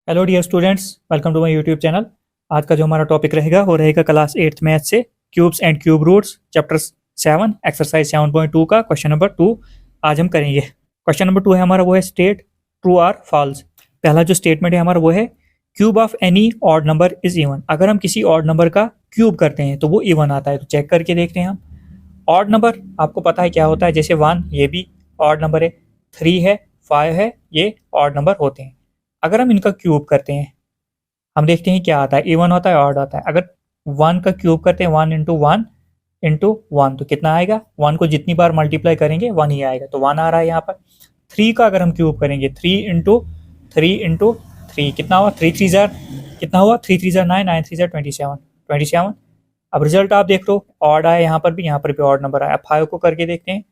Hello dear students, welcome to my YouTube channel. आज का जो हमारा टॉपिक रहेगा वो रहेगा क्लास 8th मैथ से cubes and cube roots chapter 7 exercise 7.2 का क्वेश्चन नंबर 2 आज हम करेंगे। क्वेश्चन नंबर 2 है हमारा, वो है स्टेट ट्रू आर फॉल्स। पहला जो स्टेटमेंट है हमारा वो है cube of any odd number is even. अगर हम किसी ऑड नंबर का क्यूब करते हैं तो वो इवन आता है। तो चेक करके देखते हैं हम। ऑड नंबर आपको पता है क्या होता है, जैसे 1 ये भी ऑड नंबर है, 3 है, 5 है, ये ऑड नंबर होते हैं। अगर हम इनका क्यूब करते हैं हम देखते हैं क्या आता है, इवन होता है ऑड आता है। अगर 1 का क्यूब करते हैं 1 इंटू 1 इंटू 1 तो कितना आएगा, 1 को जितनी बार मल्टीप्लाई करेंगे 1 ही आएगा, तो 1 आ रहा है यहाँ पर। 3 का अगर हम क्यूब करेंगे 3 इंटू 3 कितना हुआ, 3 3 जार कितना हुआ, 3 3 जार 9, 9 3 जार 27। अब रिजल्ट आप देख लो, ऑड आया यहाँ पर भी ऑड नंबर आया। 5 को करके देखते हैं,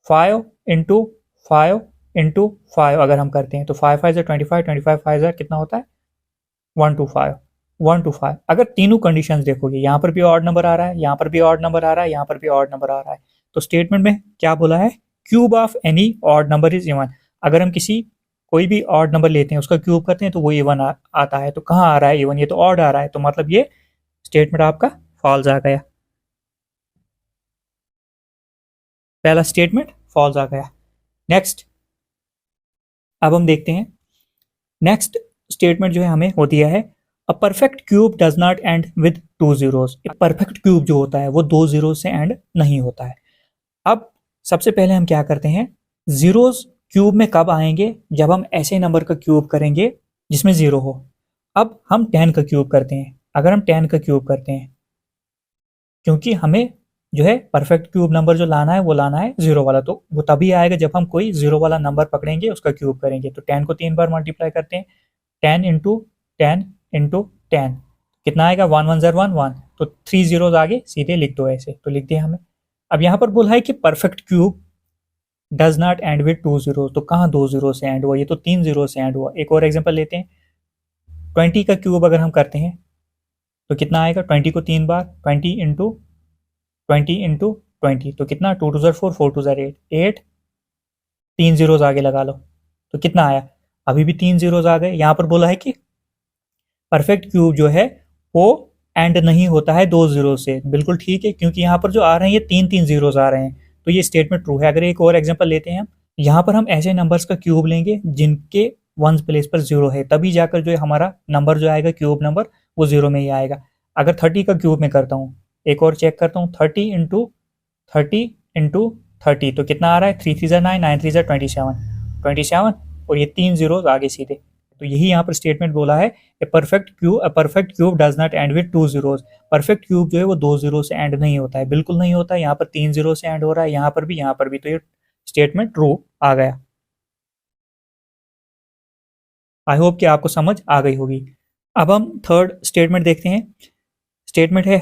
5 इंटू 5 इंटू 5 अगर हम करते हैं तो 5 5 जार 25, 25 5 जार कितना होता है 125, 125। अगर तीनों कंडीशंस देखोगे, यहाँ पर भी ऑड नंबर आ रहा है, यहाँ पर भी ऑड नंबर आ रहा है, यहाँ पर भी ऑड नंबर आ रहा है, तो स्टेटमेंट में क्या बोला है, cube of any odd number is even. अगर हम किसी कोई भी ऑड नंबर लेते हैं उसका क्यूब करते हैं तो वो इवन आता है। तो कहाँ आ रहा है इवन, ये तो ऑड आ रहा है, तो मतलब ये स्टेटमेंट आपका फॉल्स आ गया। पहला स्टेटमेंट फॉल्स आ गया। नेक्स्ट अब हम देखते हैं, नेक्स्ट स्टेटमेंट जो है हमें वो दिया है, अ perfect cube does not and with 2 zeros. एक परफेक्ट क्यूब जो होता है वो 2 जीरो से एंड नहीं होता है। अब सबसे पहले हम क्या करते हैं, जीरोस क्यूब में कब आएंगे, जब हम ऐसे नंबर का क्यूब करेंगे जिसमें जीरो हो। अब हम 10 का क्यूब करते हैं, अगर हम 10 का क्यूब करते हैं, क्योंकि हमें जो है परफेक्ट क्यूब नंबर जो लाना है वो लाना है जीरो वाला, तो वो तभी आएगा जब हम कोई जीरो वाला नंबर पकड़ेंगे उसका क्यूब करेंगे। तो 10 को 3 बार मल्टीप्लाई करते हैं, 10 इंटू 10 इंटू 10 कितना आएगा, 1 1 ज़र 1 1, तो 3 जीरोज आगे सीधे लिख दो, ऐसे तो लिख दिया हमें। अब यहाँ पर बोला है कि perfect cube does not and with 2 zero, तो कहाँ 2 जीरो से एंड हुआ, ये तो 3 जीरो से एंड हुआ। एक और एग्जाम्पल लेते हैं, 20 का क्यूब अगर हम करते हैं तो कितना आएगा, 20 को 3 बार, 20 इंटू 20 तो कितना, 2 2 ज़र 4, 4 2 ज़र 8, 8 3 जीरोज आगे लगा लो तो कितना आया, अभी भी 3 जीरोज आ गए। यहाँ पर बोला है कि परफेक्ट क्यूब जो है वो एंड नहीं होता है 2 जीरो से। बिल्कुल ठीक है, क्योंकि यहाँ पर जो आ रहे हैं ये 3 3 जीरोज आ रहे हैं, तो ये स्टेटमेंट ट्रू है। अगर एक और एग्जांपल लेते हैं हम, यहाँ पर हम ऐसे नंबर्स का क्यूब लेंगे जिनके वंस प्लेस पर जीरो है, तभी जाकर जो है हमारा नंबर जो आएगा क्यूब नंबर वो जीरो में ही आएगा। अगर 30 का क्यूब में करता हूँ, एक और चेक करता हूँ, 30 इंटू 30 तो कितना आ रहा है, 3 3 ज़र 9, 9 3 ज़र 27, और ये 3 जीरोज आगे सीधे। तो यही यहाँ पर स्टेटमेंट बोला है, a perfect cube does not and with 2 zeros. Perfect cube जो है वो 2 जीरो से एंड नहीं होता है, बिल्कुल नहीं होता है। यहाँ पर 3 जीरो से एंड हो रहा है, यहाँ पर भी, यहाँ पर भी, तो ये स्टेटमेंट ट्रू आ गया। आई होप कि आपको समझ आ गई होगी। अब हम थर्ड स्टेटमेंट देखते हैं। स्टेटमेंट है,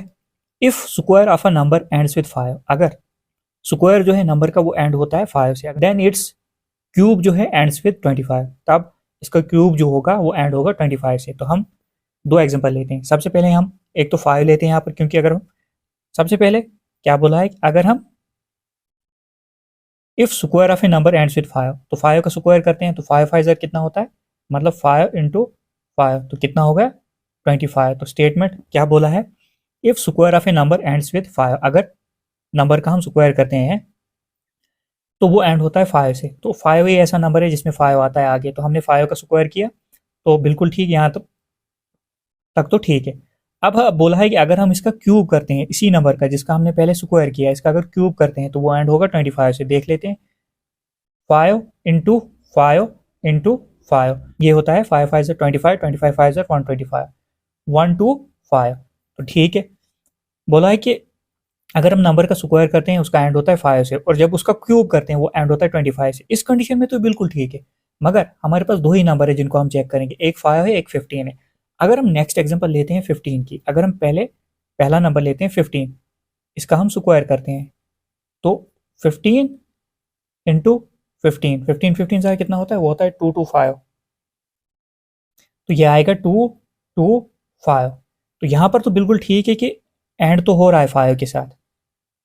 if square of a number ends with 5। अगर स्क्वायर जो है नंबर का वो एंड होता है 5 से, देन इट्स क्यूब जो है एंड्स विद 25, तब इसका क्यूब जो होगा वो एंड होगा 25 से। तो हम दो एग्जांपल लेते हैं। सबसे पहले हम एक तो 5 लेते हैं यहाँ पर, क्योंकि अगर हम सबसे पहले क्या बोला है, अगर हम if square of A number ends with 5, तो 5 का स्क्वायर करते हैं तो 5 5 ज़र कितना होता है, मतलब 5 इंटू 5 तो कितना हो गया 25। तो स्टेटमेंट क्या बोला है, if square of A number ends with 5, अगर नंबर का हम स्क्वायर करते हैं तो वो एंड होता है 5 से। तो 5 ही ऐसा नंबर है जिसमें 5 आता है आगे, तो हमने 5 का स्क्वायर किया, तो बिल्कुल ठीक, यहाँ तक तो ठीक है। अब बोला है कि अगर हम इसका क्यूब करते हैं, इसी नंबर का जिसका हमने पहले स्क्वायर किया, इसका अगर क्यूब करते हैं तो वो एंड होगा 25 से। देख लेते हैं, 5 इंटू 5 इंटू 5, ये होता है 5 5 से 25, 25 5 से 125, 125। तो ठीक है, बोला है कि अगर हम नंबर का स्क्वायर करते हैं उसका एंड होता है 5 से, और जब उसका क्यूब करते हैं वो एंड होता है 25 से। इस कंडीशन में तो बिल्कुल ठीक है, मगर हमारे पास दो ही नंबर है जिनको हम चेक करेंगे, एक 5 है, एक 15 है। अगर हम नेक्स्ट एग्जांपल लेते हैं 15 की, अगर हम पहला नंबर लेते हैं 15, इसका हम स्क्वायर करते हैं तो 15 इंटू 15, 15 15 से कितना होता है, वो होता है 225, तो ये आएगा 225। तो यहाँ पर तो बिल्कुल ठीक है कि एंड तो हो रहा है 5 के साथ,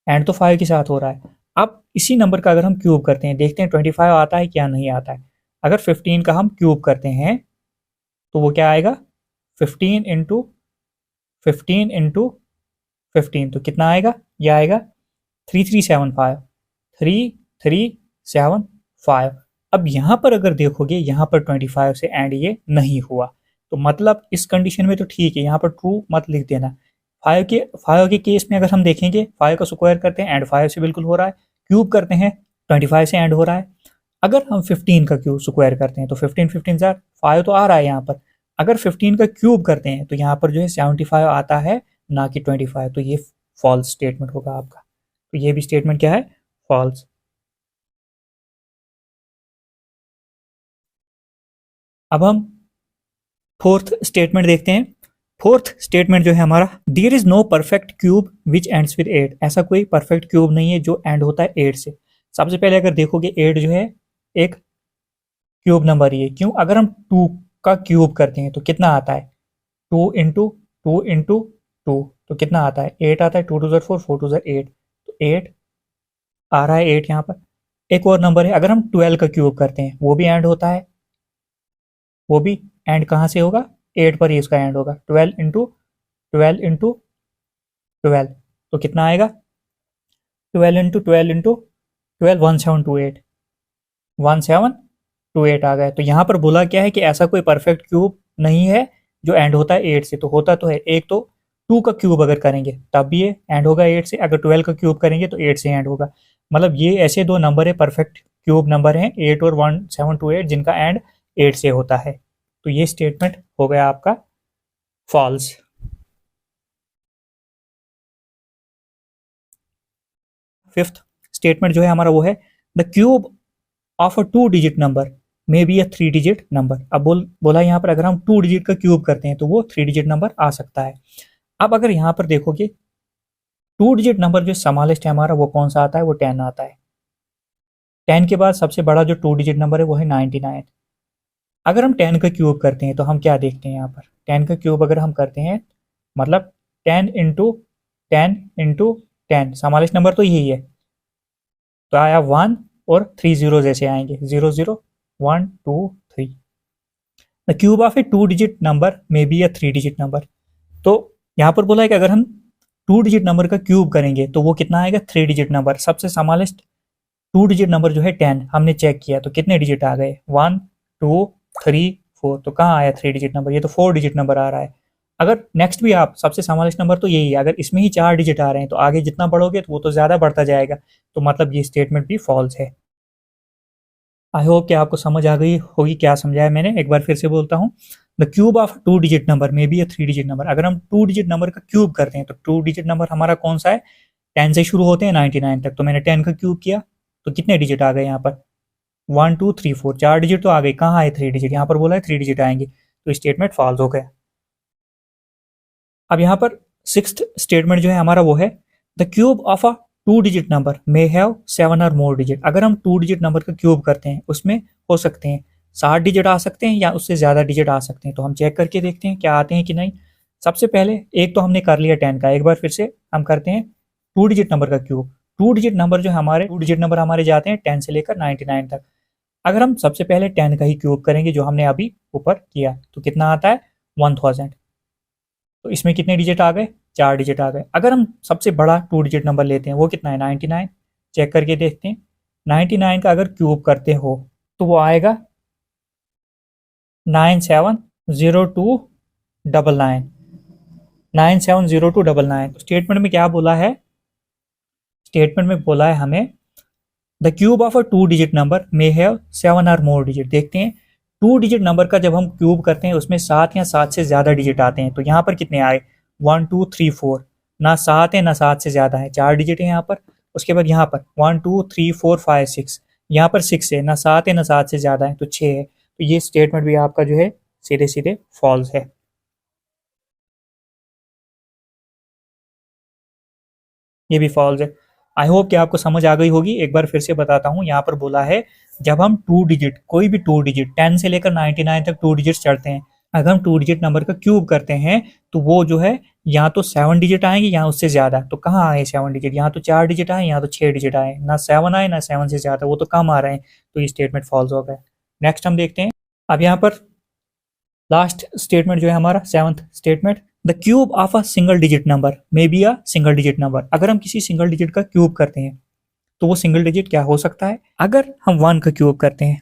एंड तो 5 के साथ हो रहा है। अब इसी नंबर का अगर हम क्यूब करते हैं, देखते हैं 25 आता है क्या नहीं आता है। अगर 15 का हम क्यूब करते हैं तो वो क्या आएगा 15 तो कितना आएगा, ये आएगा 3375 3375। अब यहां पर अगर देखोगे यहां पर 25 से एंड ये नहीं हुआ, तो मतलब इस कंडीशन में तो ठीक है, यहां पर ट्रू मत लिख देना। 5 के केस में अगर हम देखेंगे 5 का स्क्वायर करते हैं एंड 5 से बिल्कुल हो रहा है, क्यूब करते हैं 25 से एंड हो रहा है। अगर हम 15 का क्यूब स्क्वायर करते हैं तो 15 जार 5 तो आ रहा है यहाँ पर। अगर 15 का क्यूब करते हैं तो यहाँ पर जो है 75 आता है, ना कि 25। तो ये फॉल्स स्टेटमेंट होगा आपका। तो ये भी स्टेटमेंट क्या है, फॉल्स। अब हम फोर्थ स्टेटमेंट देखते हैं। फोर्थ स्टेटमेंट जो है हमारा, there is no perfect cube which ends with 8। ऐसा कोई परफेक्ट क्यूब नहीं है जो एंड होता है 8 से। सबसे पहले अगर देखोगे 8 जो है एक क्यूब नंबर ही है। क्यों, अगर हम 2 का क्यूब करते हैं तो कितना आता है, 2 इंटू 2 तो कितना आता है, 8 आता है। 2 2 4 4 2 8, तो 8 आ रहा है 8 यहाँ पर। एक और नंबर है, अगर हम 12 का क्यूब करते हैं वो भी एंड होता है, वो भी एंड कहाँ से होगा, 8 पर ही उसका एंड होगा। 12 इंटू 12 तो कितना आएगा, 12 इंटू 12 1728 1728 आ गया। तो यहाँ पर बोला क्या है कि ऐसा कोई परफेक्ट क्यूब नहीं है जो एंड होता है 8 से। तो होता तो है, एक तो 2 का क्यूब अगर करेंगे तब भी ये एंड होगा 8 से, अगर 12 का क्यूब करेंगे तो 8 से एंड होगा। मतलब ये ऐसे दो नंबर है, परफेक्ट क्यूब नंबर हैं 8 और 1728, जिनका एंड 8 से होता है। तो ये स्टेटमेंट हो गया आपका फॉल्स। फिफ्थ स्टेटमेंट जो है हमारा वो है, the cube of a 2 digit number may be a 3 digit number. अब बोला यहाँ पर अगर हम 2 डिजिट का क्यूब करते हैं तो वो 3 डिजिट नंबर आ सकता है। अब अगर यहाँ पर देखोगे 2 डिजिट नंबर जो स्मॉलेस्ट है हमारा वो कौन सा आता है, वो 10 आता है। 10 के बाद सबसे बड़ा जो 2 डिजिट नंबर है वो है 99। अगर हम 10 का क्यूब करते हैं तो हम क्या देखते हैं यहाँ पर, 10 का क्यूब अगर हम करते हैं मतलब 10 इंटू 10 स्मॉलेस्ट नंबर तो यही है, तो आया 1 और 3 जीरो जैसे आएंगे, 0 0 1 2 3। The cube of A 2 digit number may be a 3 digit number. तो यहाँ पर बोला है कि अगर हम 2 डिजिट नंबर का क्यूब करेंगे तो वो कितना आएगा, 3 डिजिट नंबर। सबसे स्मॉलेस्ट 2 डिजिट नंबर जो है 10, हमने चेक किया तो कितने डिजिट आ गए, 1 2 3 4। तो कहाँ आया 3 डिजिट नंबर, ये तो 4 डिजिट नंबर आ रहा है। अगर नेक्स्ट भी आप, सबसे स्मॉलेस्ट नंबर तो यही है, अगर इसमें ही 4 डिजिट आ रहे हैं तो आगे जितना बढ़ोगे तो वो तो ज़्यादा बढ़ता जाएगा। तो मतलब ये स्टेटमेंट भी फॉल्स है। आई होप कि आपको समझ आ गई होगी क्या समझाया मैंने। एक बार फिर से बोलता हूँ, the cube of 2 digit number may be a 3 digit number. अगर हम 2 डिजिट नंबर का क्यूब करते हैं तो 2 डिजिट नंबर हमारा कौन सा है, 10 से शुरू होते हैं 99 तक। तो मैंने 10 का क्यूब किया तो कितने डिजिट आ गए यहाँ पर, 1 2 3 4, 4 डिजिट तो आ गए। कहाँ आए 3 डिजिट, यहाँ पर बोला है 3 डिजिट आएंगे, तो स्टेटमेंट फॉल्स हो गया। अब यहाँ पर सिक्स्थ स्टेटमेंट जो है हमारा वो है, the cube of a 2 digit number may have 7 और मोर डिजिट। अगर हम 2 डिजिट नंबर का क्यूब करते हैं उसमें हो सकते हैं 7 डिजिट आ सकते हैं या उससे ज़्यादा डिजिट आ सकते हैं। तो हम चेक करके देखते हैं क्या आते हैं कि नहीं। सबसे पहले एक तो हमने कर लिया 10 का, एक बार फिर से हम करते हैं 2 डिजिट नंबर का क्यूब। 2 डिजिट नंबर जो हमारे 2 डिजिट नंबर हमारे जाते हैं 10 से लेकर 99 तक। अगर हम सबसे पहले 10 का ही क्यूब करेंगे जो हमने अभी ऊपर किया तो कितना आता है, 1000। तो इसमें कितने डिजिट आ गए, 4 डिजिट आ गए। अगर हम सबसे बड़ा 2 डिजिट नंबर लेते हैं वो कितना है, 99। चेक करके देखते हैं, 99 का अगर क्यूब करते हो तो वो आएगा 970299 970299। स्टेटमेंट में क्या बोला है, स्टेटमेंट में बोला है हमें, the cube of a 2 digit number may have 7 और मोर डिजिट। देखते हैं 2 डिजिट नंबर का जब हम क्यूब करते हैं उसमें 7 या 7 से ज्यादा डिजिट आते हैं। तो यहाँ पर कितने आए, 1 2 3 4, ना 7 है ना 7 से ज्यादा है, 4 डिजिट है यहाँ पर। उसके बाद यहाँ पर 1 2 3 4 5 6, यहाँ पर 6 है, ना 7 है ना 7 से ज्यादा है, तो 6 है। तो ये स्टेटमेंट भी आपका जो है सीधे सीधे फॉल्स है, ये भी फॉल्स है। आई होप कि आपको समझ आ गई होगी। एक बार फिर से बताता हूँ, यहाँ पर बोला है जब हम 2 डिजिट, कोई भी 2 डिजिट 10 से लेकर 99 तक 2 डिजिट चढ़ते हैं, अगर हम 2 डिजिट नंबर का क्यूब करते हैं तो वो जो है या तो 7 डिजिट आएंगे या उससे ज्यादा। तो कहाँ आए 7 डिजिट, यहाँ तो 4 डिजिट आए, यहाँ तो 6 डिजिट आए, ना 7 आए ना 7 से ज्यादा, वो तो कम आ रहे हैं। तो ये स्टेटमेंट फॉल्स हो गया। नेक्स्ट हम देखते हैं। अब यहाँ पर लास्ट स्टेटमेंट जो है हमारा seventh statement, the cube of a single digit number may be a single digit number. अगर हम किसी सिंगल डिजिट का क्यूब करते हैं तो वो सिंगल डिजिट क्या हो सकता है? अगर हम 1 का क्यूब करते हैं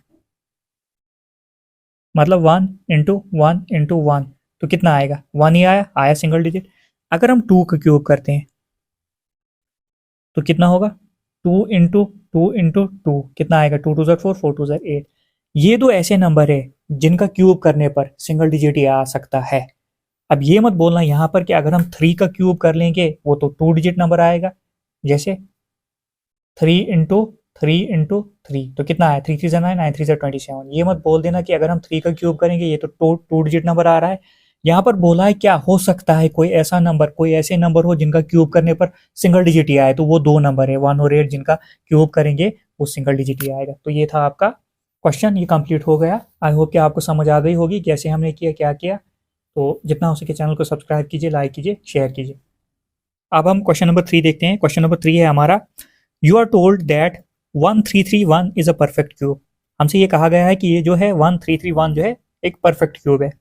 मतलब 1 × 1 × 1 तो कितना आएगा? 1 ही आया सिंगल डिजिट। अगर हम 2 का क्यूब करते हैं तो कितना होगा? 2 × 2 × 2 कितना आएगा? 2 2 4 4 2 8। ये दो ऐसे नंबर है जिनका क्यूब करने पर सिंगल डिजिट ही आ सकता है। अब ये मत बोलना यहाँ पर कि अगर हम 3 का क्यूब कर लेंगे वो तो 2 डिजिट नंबर आएगा। जैसे 3 × 3 × 3 तो कितना आया? 3 3 9 9 3 27। ये मत बोल देना कि अगर हम 3 का क्यूब करेंगे ये तो 2 डिजिट नंबर आ रहा है। यहाँ पर बोला है क्या हो सकता है कोई ऐसा नंबर, कोई ऐसे नंबर हो जिनका क्यूब करने पर सिंगल डिजिट ही आए, तो वो दो नंबर है 1 और 8 जिनका क्यूब करेंगे वो सिंगल डिजिट ही आएगा। तो ये था आपका क्वेश्चन, ये कंप्लीट हो गया। आई होप कि आपको समझ आ गई होगी कैसे हमने किया, क्या किया। तो जितना हो सके चैनल को सब्सक्राइब कीजिए, लाइक कीजिए, शेयर कीजिए। अब हम क्वेश्चन नंबर 3 देखते हैं। क्वेश्चन नंबर 3 है हमारा, you are told that 1331 is a perfect cube. हमसे ये कहा गया है कि ये जो है 1331 जो है एक परफेक्ट क्यूब है।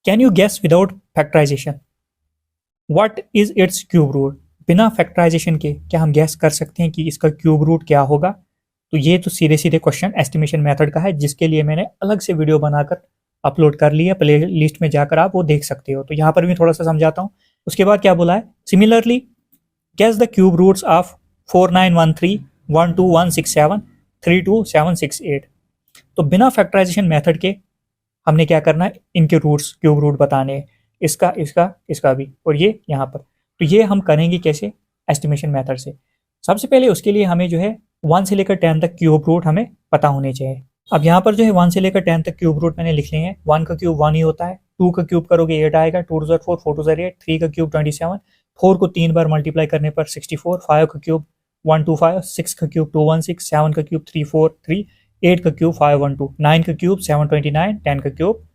Can you guess without factorization what is its cube root. बिना फैक्टराइजेशन के क्या हम गैस कर सकते हैं कि इसका क्यूब रूट क्या होगा? तो ये तो सीधे सीधे क्वेश्चन एस्टिमेशन मेथड का है, जिसके लिए मैंने अलग से वीडियो बनाकर अपलोड कर लिया, प्ले लिस्ट में जाकर आप वो देख सकते हो। तो यहाँ पर भी थोड़ा सा समझाता हूँ। उसके बाद क्या बोला है, similarly guess the cube roots of 4913 12167 32768। तो बिना फैक्टराइजेशन मेथड के हमने क्या करना है, इनके रूट्स क्यूब रूट बताने हैं, इसका इसका इसका भी और ये यहाँ पर। तो ये हम करेंगे कैसे? एस्टिमेशन मेथड से। सबसे पहले उसके लिए हमें जो है 1 से लेकर 10 तक क्यूब रूट हमें पता होने चाहिए। अब यहाँ पर जो है 1 से लेकर 10 तक क्यूब रूट मैंने लिख लिए हैं। 1 का क्यूब 1 ही होता है, 2 का क्यूब करोगे 8 आएगा, 2 2 4 4 2 8, 3 का क्यूब 27, 4 को 3 बार मल्टीप्लाई करने पर 64, 5 का क्यूब 125, 6 का क्यूब 216, 7 का क्यूब 343, 8 का क्यूब 512, 9 का क्यूब 729, 10 का क्यूब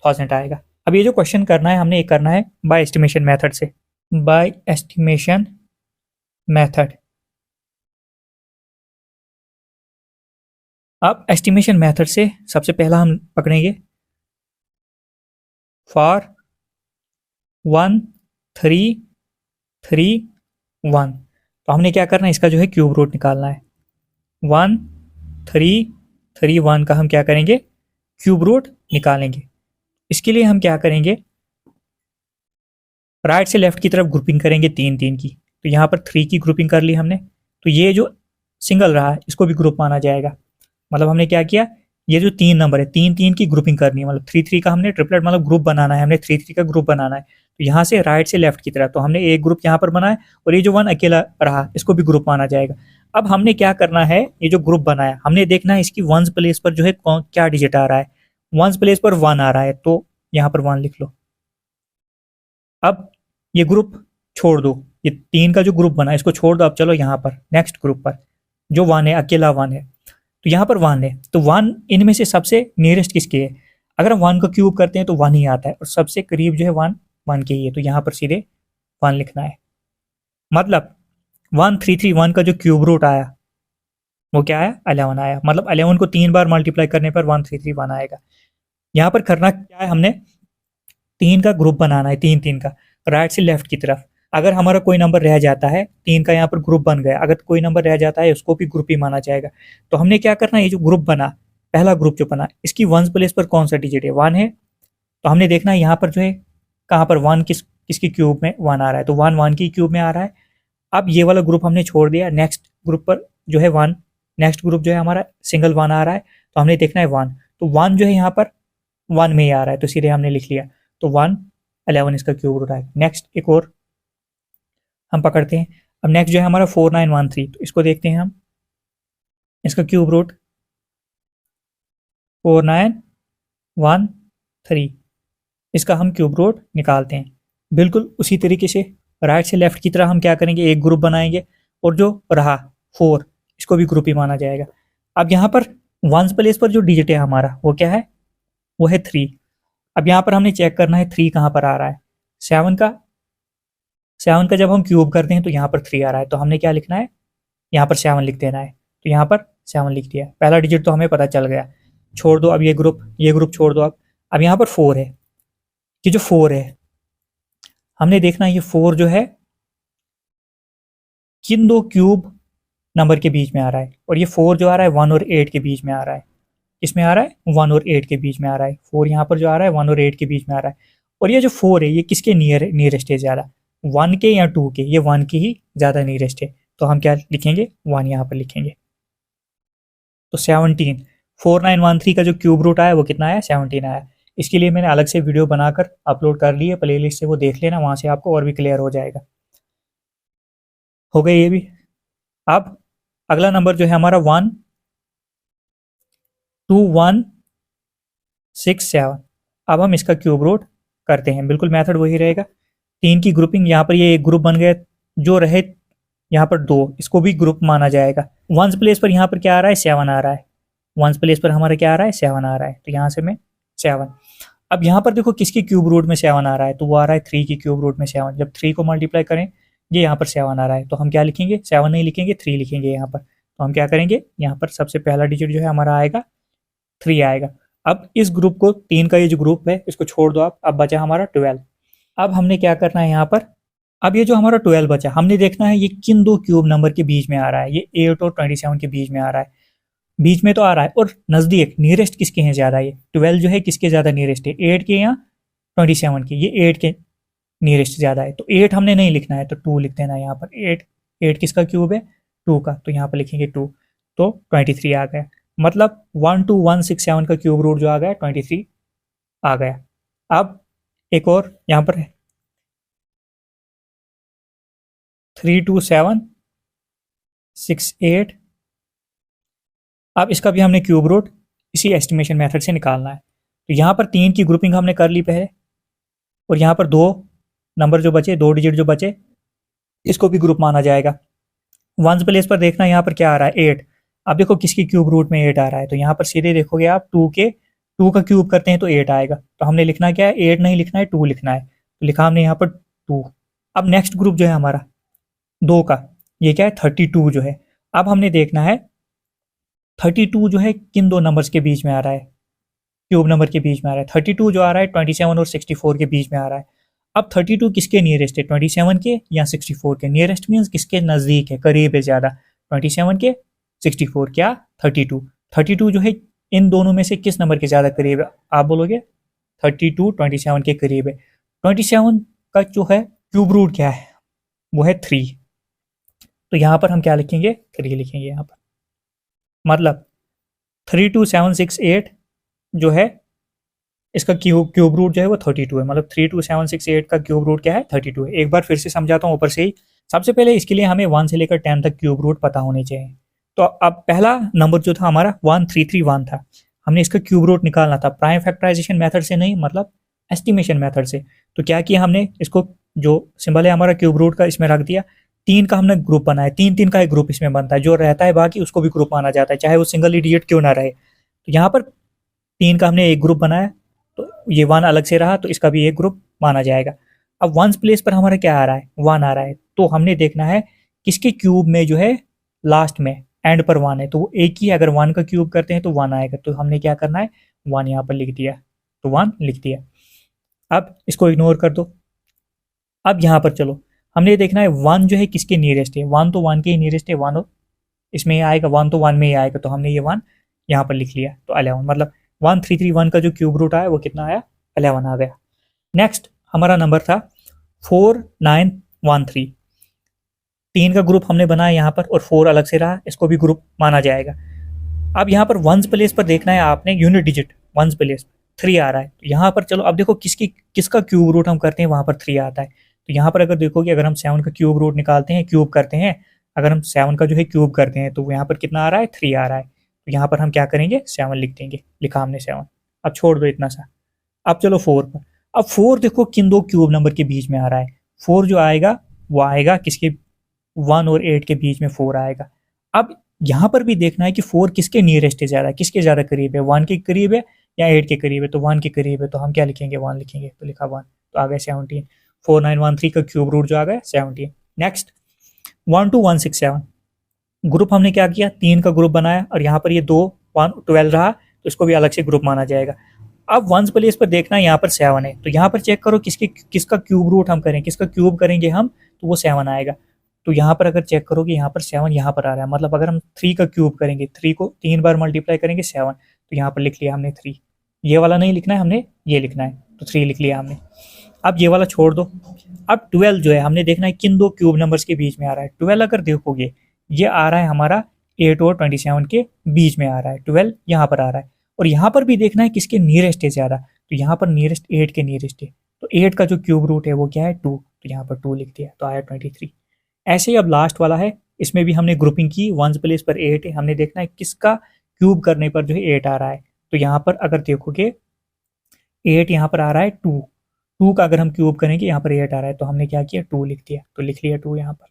1000 आएगा। अब ये जो क्वेश्चन करना है हमने, ये करना है बाय एस्टिमेशन मेथड से, बाय एस्टिमेशन मेथड। अब एस्टिमेशन मेथड से सबसे पहला हम पकड़ेंगे फॉर 1 3 3 1। तो हमने क्या करना है, इसका जो है क्यूब रूट निकालना है। 1 3 3 1 का हम क्या करेंगे, क्यूब रूट निकालेंगे। इसके लिए हम क्या करेंगे, राइट से लेफ्ट की तरफ ग्रुपिंग करेंगे 3 3 की। तो यहाँ पर 3 की ग्रुपिंग कर ली हमने, तो ये जो सिंगल रहा है इसको भी ग्रुप माना जाएगा। मतलब हमने क्या किया, ये जो 3 नंबर है 3 3 की ग्रुपिंग करनी है, मतलब 3 3 का हमने ट्रिपलेट मतलब ग्रुप बनाना है, हमने 3 3 का ग्रुप बनाना है। तो यहाँ से राइट से लेफ्ट की तरफ तो हमने एक ग्रुप यहाँ पर बनाया और ये जो 1 अकेला रहा इसको भी ग्रुप माना जाएगा। अब हमने क्या करना है, ये जो ग्रुप बनाया हमने देखना है इसकी वंस प्लेस पर जो है क्या डिजिट आ रहा है। वंस प्लेस पर 1 आ रहा है तो यहाँ पर 1 लिख लो। अब ये ग्रुप छोड़ दो, ये 3 का जो ग्रुप बना इसको छोड़ दो। अब चलो यहाँ पर नेक्स्ट ग्रुप पर जो 1 है, अकेला 1 है, तो यहाँ पर 1 है, तो 1 इनमें से सबसे नियरेस्ट किसके है? अगर हम 1 का क्यूब करते हैं तो 1 ही आता है और सबसे करीब जो है 1 1 के ही है, तो यहाँ पर सीधे 1 लिखना है। मतलब 1331 का जो क्यूब रूट आया वो क्या आया, 11 आया। मतलब 11 को 3 बार मल्टीप्लाई करने पर 1331 आएगा। यहाँ पर करना क्या है, हमने 3 का ग्रुप बनाना है, 3 3 का राइट से लेफ्ट की तरफ। अगर हमारा कोई नंबर रह जाता है, 3 का यहाँ पर ग्रुप बन गया, अगर कोई नंबर रह जाता है उसको भी ग्रुप ही माना जाएगा। तो हमने क्या करना है, ये जो ग्रुप बना, पहला ग्रुप जो बना, इसकी वंस प्लेस पर कौन सा डिजिट है, 1 है। तो हमने देखना है यहाँ पर जो है कहाँ पर 1 किसकी क्यूब में 1 आ रहा है, तो 1 1 की क्यूब में आ रहा है। अब ये वाला ग्रुप हमने छोड़ दिया, नेक्स्ट ग्रुप पर जो है 1, नेक्स्ट ग्रुप जो है हमारा सिंगल 1 आ रहा है, तो हमने देखना है 1, तो 1 जो है यहाँ पर 1 में ही आ रहा है, तो सीधे हमने लिख लिया, तो 1 11 इसका क्यूब रूट आएगा। नेक्स्ट एक और हम पकड़ते हैं। अब नेक्स्ट जो है हमारा 4913, तो इसको देखते हैं हम, इसका क्यूब रूट 4913, इसका हम क्यूब रूट निकालते हैं। बिल्कुल उसी तरीके से राइट से लेफ्ट की तरह हम क्या करेंगे, एक ग्रुप बनाएंगे और जो रहा 4 इसको भी ग्रुप ही माना जाएगा। अब यहाँ पर वंस प्लेस पर जो डिजिट है हमारा वो क्या है, वो है 3। अब यहाँ पर हमने चेक करना है 3 कहाँ पर आ रहा है, 7 का जब हम क्यूब करते हैं तो यहाँ पर 3 आ रहा है, तो हमने क्या लिखना है, यहाँ पर 7 लिख देना है। तो यहाँ पर 7 लिख दिया, पहला डिजिट तो हमें पता चल गया। छोड़ दो अब ये ग्रुप छोड़ दो। अब अब यहाँ पर 4 है, ये जो 4 है हमने देखना है ये 4 जो है किन दो क्यूब नंबर के बीच में आ रहा है, और ये 4 जो आ रहा है 1 और 8 के बीच में आ रहा है। इसमें आ रहा है 1 और 8 के बीच में आ रहा है। 4 यहाँ पर जो आ रहा है 1 और 8 के बीच में आ रहा है। और ये जो 4 है ये किसके नियरेस्ट है ज़्यादा, 1 के या 2 के? ये 1 की ही ज़्यादा नियरेस्ट है, तो हम क्या लिखेंगे, 1 यहाँ पर लिखेंगे। तो 17 4913 का जो क्यूब रूट आया वो कितना आया, 17 आया। इसके लिए मैंने अलग से वीडियो बनाकर अपलोड कर ली है, प्लेलिस्ट से वो देख लेना, वहाँ से आपको और भी क्लियर हो जाएगा। हो गया ये भी। अब अगला नंबर जो है हमारा 12167। अब हम इसका क्यूब रूट करते हैं, बिल्कुल मेथड वही रहेगा। 3 की ग्रुपिंग, यहाँ पर ये एक ग्रुप बन गया, जो रहे यहाँ पर 2, इसको भी ग्रुप माना जाएगा। वंस प्लेस पर यहाँ पर क्या आ रहा है, 7 आ रहा है। वंस प्लेस पर हमारा क्या आ रहा है, 7 आ रहा है, तो यहाँ से मैं 7। अब यहाँ पर देखो किसकी क्यूब रूट में 7 आ रहा है, तो वो आ रहा है 3 की क्यूब रूट में 7। जब 3 को मल्टीप्लाई करें, ये यहाँ पर 7 आ रहा है, तो हम क्या लिखेंगे, 7 नहीं लिखेंगे, 3 लिखेंगे यहाँ पर। तो हम क्या करेंगे, यहाँ पर सबसे पहला डिजिट जो है हमारा आएगा 3 आएगा। अब इस ग्रुप को, 3 का ये जो ग्रुप है इसको छोड़ दो आप, अब बचा हमारा 12। अब हमने क्या करना है यहाँ पर, अब ये जो हमारा 12 बचा, हमने देखना है ये किन दो क्यूब नंबर के बीच में आ रहा है। ये 8 और 27 के बीच में आ रहा है, बीच में तो आ रहा है, और नजदीक नियरेस्ट किसके हैं ज्यादा, ये 12 जो है किसके ज्यादा नियरेस्ट है, 8 के या 27 के? ये 8 के नियरेस्ट ज्यादा है, तो 8 हमने नहीं लिखना है, तो 2 लिख देना है यहाँ पर। 8 किसका क्यूब है, 2 का, तो यहाँ पर लिखेंगे 2, तो 23 आ गया। मतलब 12167 का क्यूब रूट जो आ गया 23 आ गया। अब एक और यहाँ पर 32768। अब इसका भी हमने क्यूब रूट इसी एस्टिमेशन मेथड से निकालना है। तो यहाँ पर 3 की ग्रुपिंग हमने कर ली पहले, और यहाँ पर 2 नंबर जो बचे, 2 डिजिट जो बचे, इसको भी ग्रुप माना जाएगा। वंस प्लेस पर देखना यहाँ पर क्या आ रहा है, 8। अब देखो किसकी क्यूब रूट में 8 आ रहा है, तो यहाँ पर सीधे देखोगे आप 2 का क्यूब करते हैं तो 8 आएगा। तो हमने लिखना क्या है, 8 नहीं लिखना है, 2 लिखना है, तो लिखा हमने यहाँ पर 2। अब नेक्स्ट ग्रुप जो है हमारा 2 का, ये क्या है, 32 जो है। अब हमने देखना है 32 जो है किन दो नंबर्स के बीच में आ रहा है, क्यूब नंबर के बीच में आ रहा है। 32 जो आ रहा है 27 और 64 के बीच में आ रहा है। अब 32 किसके नियरेस्ट है, 27 के या 64 के? नियरेस्ट मीन्स किसके नजदीक है, करीब है ज्यादा, 27 के 64 क्या 32। 32 जो है इन दोनों में से किस नंबर के ज्यादा करीब है, आप बोलोगे 32 27 के करीब है। 27 का जो है क्यूब रूट क्या है, वो है 3, तो यहाँ पर हम क्या लिखेंगे, 3 लिखेंगे यहाँ पर। मतलब 32768 जो है इसका क्यूब रूट जो है वो 32 है। मतलब 32768 का क्यूब रूट क्या है, 32 है। एक बार फिर से समझाता हूँ ऊपर से ही। सबसे पहले इसके लिए हमें 1 से लेकर 10 तक क्यूब रूट पता होने चाहिए। तो अब पहला नंबर जो था हमारा 1331 था, हमने इसका क्यूब रूट निकालना था, प्राइम फैक्टराइजेशन मेथड से नहीं, मतलब एस्टिमेशन मेथड से। तो क्या किया हमने, इसको जो सिंबल है हमारा क्यूब रूट का इसमें रख दिया। 3 का हमने ग्रुप बनाया, 3 का एक ग्रुप इसमें बनता है, जो रहता है बाकी उसको भी ग्रुप माना जाता है, चाहे वो सिंगल डिजिट क्यों ना रहे। तो यहाँ पर 3 का हमने एक ग्रुप बनाया, तो ये 1 अलग से रहा, तो इसका भी एक ग्रुप माना जाएगा। अब वंस प्लेस पर हमारा क्या आ रहा है, 1 आ रहा है, तो हमने देखना है किसके क्यूब में जो है लास्ट में एंड पर 1 है, तो वो एक ही, अगर 1 का क्यूब करते हैं तो 1 आएगा। तो हमने क्या करना है, 1 यहाँ पर लिख दिया, तो 1 लिख दिया। अब इसको इग्नोर कर दो। अब यहाँ पर चलो, हमने देखना है 1 जो है किसके नियरेस्ट है, 1 तो 1 के ही नियरेस्ट है, 1 इसमें ही आएगा, 1 तो 1 में ही आएगा, तो हमने ये 1 यहाँ पर लिख लिया, तो 11। मतलब 1331 का जो क्यूब रूट आया वो कितना आया, 11 आ गया। नेक्स्ट हमारा नंबर था 4913। 3 का ग्रुप हमने बनाया यहाँ पर, और 4 अलग से रहा, इसको भी ग्रुप माना जाएगा। अब यहाँ पर वंस प्लेस पर देखना है आपने, यूनिट डिजिट वंस प्लेस 3 आ रहा है, तो यहाँ पर चलो अब देखो किसका क्यूब रूट हम करते हैं, वहां पर 3 आता है। तो यहाँ पर अगर देखोगे, अगर हम 7 का क्यूब रूट निकालते हैं, क्यूब करते हैं, अगर हम 7 का जो है क्यूब करते हैं, तो यहाँ पर कितना आ रहा है, 3 आ रहा है। तो यहाँ पर हम क्या करेंगे, 7 लिख देंगे, लिखा हमने 7। अब छोड़ दो इतना सा। अब चलो 4 पर। अब 4 देखो किन दो क्यूब नंबर के बीच में आ रहा है। 4 जो आएगा वो आएगा किसके, 1 और 8 के बीच में 4 आएगा। अब यहाँ पर भी देखना है कि 4 किसके नियरेस्ट है ज्यादा, किसके ज्यादा करीब है, 1 के करीब है या 8 के करीब है, तो 1 के करीब है, तो हम क्या लिखेंगे, 1 लिखेंगे, तो लिखा 1, तो आ गया 17। 4913 का क्यूब रूट जो आ गया 17। नेक्स्ट 12167 ग्रुप हमने क्या किया, 3 का ग्रुप बनाया, और यहाँ पर ये 2 1 12 रहा, तो इसको भी अलग से ग्रुप माना जाएगा। अब वंस प्लेस पर देखना यहाँ पर 7 है, तो यहाँ पर चेक करो किसका क्यूब रूट हम करें, किसका क्यूब करेंगे हम, तो वो 7 आएगा। तो यहाँ पर अगर चेक करोगे यहाँ पर 7 यहाँ पर आ रहा है, मतलब अगर हम 3 का क्यूब करेंगे, 3 को 3 बार मल्टीप्लाई करेंगे 7, तो यहाँ पर लिख लिया हमने 3। ये वाला नहीं लिखना है, हमने ये लिखना है, तो 3 लिख लिया हमने। अब ये वाला छोड़ दो। अब 12 जो है हमने देखना है किन दो क्यूब नंबर्स के बीच में आ रहा है। 12 अगर देखोगे ये आ रहा है हमारा 8 और 27 के बीच में आ रहा है, 12 यहाँ पर आ रहा है। और यहाँ पर भी देखना है किसके नियरेस्ट है ज़्यादा, तो यहाँ पर नियरेस्ट 8 के नियरेस्ट है, तो 8 का जो क्यूब रूट है वो क्या है 2, तो यहाँ पर 2 लिख दिया, तो आया 23। ऐसे ही अब लास्ट वाला है, इसमें भी हमने ग्रुपिंग की, वंस प्लेस पर 8 है, हमने देखना है किसका क्यूब करने पर जो है 8 आ रहा है। तो यहाँ पर अगर देखोगे 8 यहाँ पर आ रहा है 2 का अगर हम क्यूब करेंगे यहाँ पर 8 आ रहा है, तो हमने क्या किया 2 लिख दिया, तो लिख लिया 2 यहाँ पर।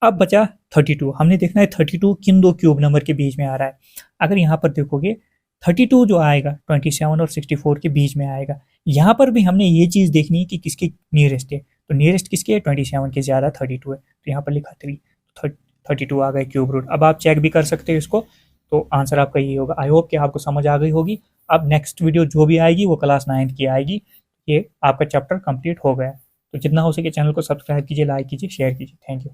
अब बचा 32, हमने देखना है 32 किन दो क्यूब नंबर के बीच में आ रहा है। अगर यहाँ पर देखोगे 32 जो आएगा 27 और 64 के बीच में आएगा। यहाँ पर भी हमने ये चीज़ देखनी है कि किसके नियरेस्ट है, तो नियरेस्ट किसके है 27 के ज़्यादा 32 है, तो यहाँ पर लिखा 3, 32 आ गए क्यूब रूट। अब आप चेक भी कर सकते हो इसको, तो आंसर आपका ये होगा। आई होप कि आपको समझ आ गई होगी। अब नेक्स्ट वीडियो जो भी आएगी वो क्लास 9th की आएगी। ये आपका चैप्टर कंप्लीट हो गया। तो जितना हो सके चैनल को सब्सक्राइब कीजिए, लाइक कीजिए, शेयर कीजिए। Thank you.